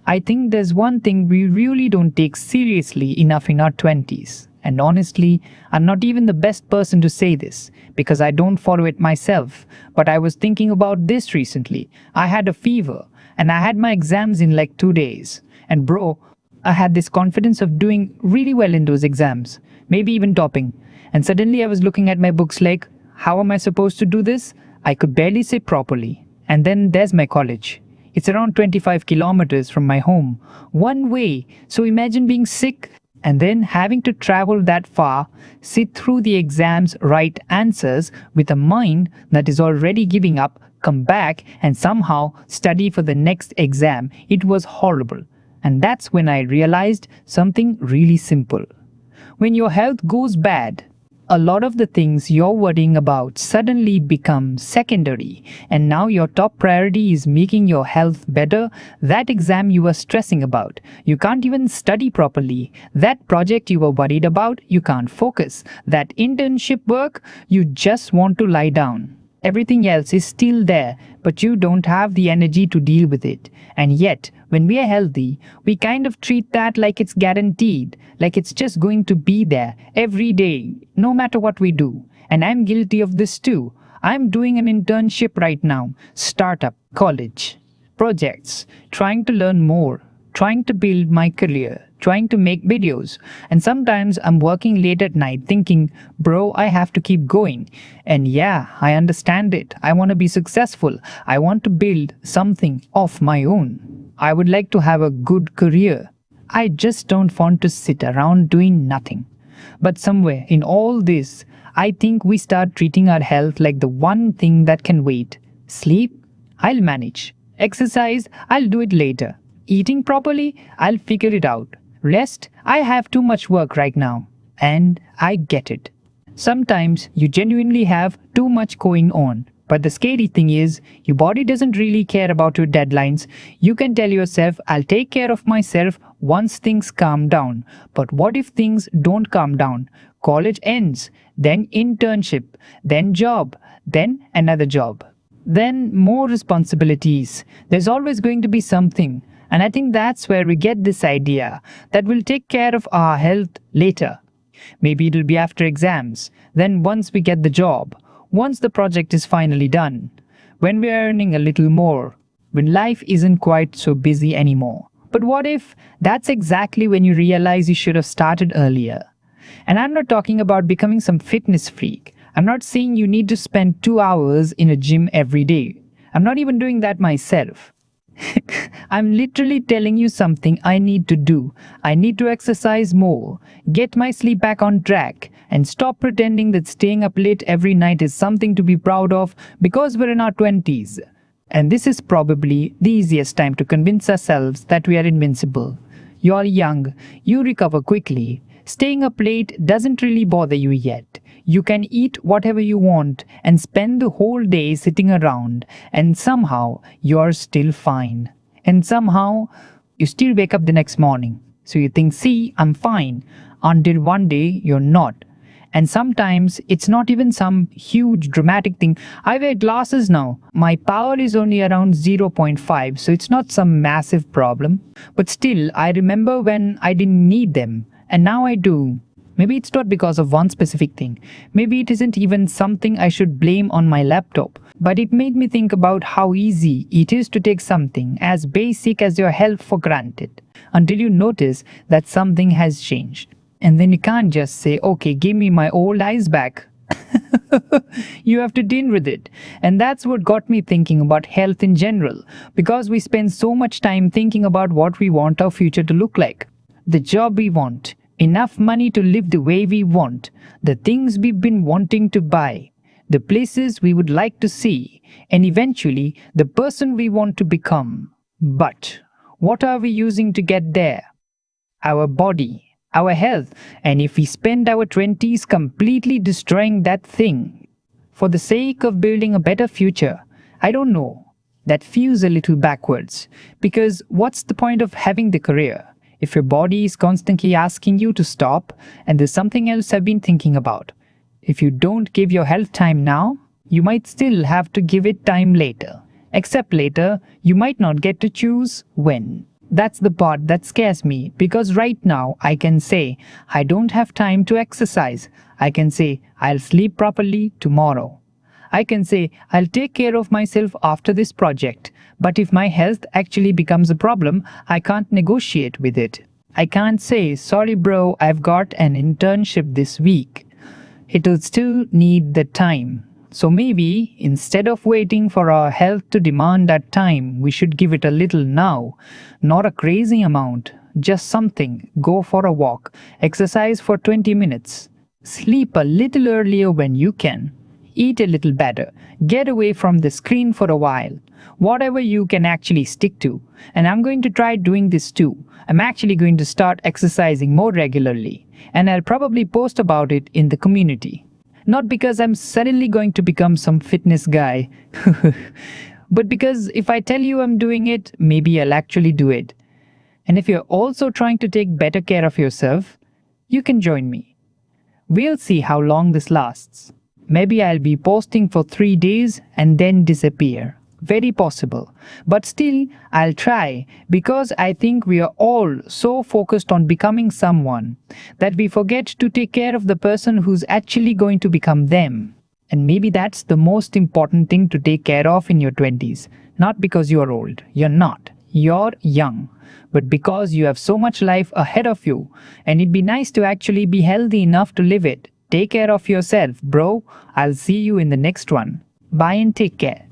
I think there's one thing we really don't take seriously enough in our 20s. And honestly, I'm not even the best person to say this because I don't follow it myself. But I was thinking about this recently. I had a fever and I had my exams in like 2 days. And bro, I had this confidence of doing really well in those exams, maybe even topping. And suddenly I was looking at my books like, how am I supposed to do this? I could barely say properly. And then there's my college. It's around 25 kilometers from my home, one way. So imagine being sick and then having to travel that far, sit through the exams, write answers with a mind that is already giving up, come back and somehow study for the next exam. It was horrible. And that's when I realized something really simple. When your health goes bad, a lot of the things you're worrying about suddenly become secondary, and now your top priority is making your health better. That exam you were stressing about, you can't even study properly. That project you were worried about, you can't focus. That internship work, you just want to lie down. Everything else is still there, but you don't have the energy to deal with it. And yet, when we are healthy, we kind of treat that like it's guaranteed, like it's just going to be there every day, no matter what we do. And I'm guilty of this too. I'm doing an internship right now, startup, college, projects, trying to learn more, trying to build my career, trying to make videos. And sometimes I'm working late at night thinking, bro, I have to keep going. And yeah, I understand it. I want to be successful. I want to build something of my own. I would like to have a good career. I just don't want to sit around doing nothing. But somewhere in all this, I think we start treating our health like the one thing that can wait. Sleep? I'll manage. Exercise? I'll do it later. Eating properly? I'll figure it out. Rest? I have too much work right now. And I get it. Sometimes you genuinely have too much going on. But the scary thing is, your body doesn't really care about your deadlines. You can tell yourself, I'll take care of myself once things calm down. But what if things don't calm down? College ends, then internship, then job, then another job, then more responsibilities. There's always going to be something. And I think that's where we get this idea that we'll take care of our health later. Maybe it'll be after exams, then once we get the job, once the project is finally done, when we're earning a little more, when life isn't quite so busy anymore. But what if that's exactly when you realize you should have started earlier? And I'm not talking about becoming some fitness freak. I'm not saying you need to spend 2 hours in a gym every day. I'm not even doing that myself. I'm literally telling you something I need to do. I need to exercise more, get my sleep back on track, and stop pretending that staying up late every night is something to be proud of because we're in our 20s. And this is probably the easiest time to convince ourselves that we are invincible. You're young, you recover quickly. Staying up late doesn't really bother you yet. You can eat whatever you want and spend the whole day sitting around, and somehow you're still fine. And somehow you still wake up the next morning. So you think, see, I'm fine, until one day you're not. And sometimes it's not even some huge dramatic thing. I wear glasses now. My power is only around 0.5, so it's not some massive problem. But still, I remember when I didn't need them, and now I do. Maybe it's not because of one specific thing. Maybe it isn't even something I should blame on my laptop. But it made me think about how easy it is to take something as basic as your health for granted, until you notice that something has changed. And then you can't just say, okay, give me my old eyes back. You have to deal with it. And that's what got me thinking about health in general, because we spend so much time thinking about what we want our future to look like. The job we want, enough money to live the way we want, the things we've been wanting to buy, the places we would like to see, and eventually the person we want to become. But what are we using to get there? Our body, our health. And if we spend our 20s completely destroying that thing for the sake of building a better future, I don't know. That feels a little backwards. Because what's the point of having the career if your body is constantly asking you to stop and there's something else I've been thinking about? If you don't give your health time now, you might still have to give it time later. Except later, you might not get to choose when. That's the part that scares me because right now I can say I don't have time to exercise. I can say I'll sleep properly tomorrow. I can say I'll take care of myself after this project. But if my health actually becomes a problem, I can't negotiate with it. I can't say, sorry, bro, I've got an internship this week. It'll still need the time. So maybe instead of waiting for our health to demand that time, we should give it a little now. Not a crazy amount, just something. Go for a walk, exercise for 20 minutes, sleep a little earlier when you can, eat a little better, get away from the screen for a while. Whatever you can actually stick to. And I'm going to try doing this too. I'm actually going to start exercising more regularly. And I'll probably post about it in the community. Not because I'm suddenly going to become some fitness guy, but because if I tell you I'm doing it, maybe I'll actually do it. And if you're also trying to take better care of yourself, you can join me. We'll see how long this lasts. Maybe I'll be posting for 3 days and then disappear. Very possible. But still, I'll try because I think we are all so focused on becoming someone that we forget to take care of the person who's actually going to become them. And maybe that's the most important thing to take care of in your 20s. Not because you're old. You're not. You're young. But because you have so much life ahead of you, and it'd be nice to actually be healthy enough to live it. Take care of yourself, bro. I'll see you in the next one. Bye and take care.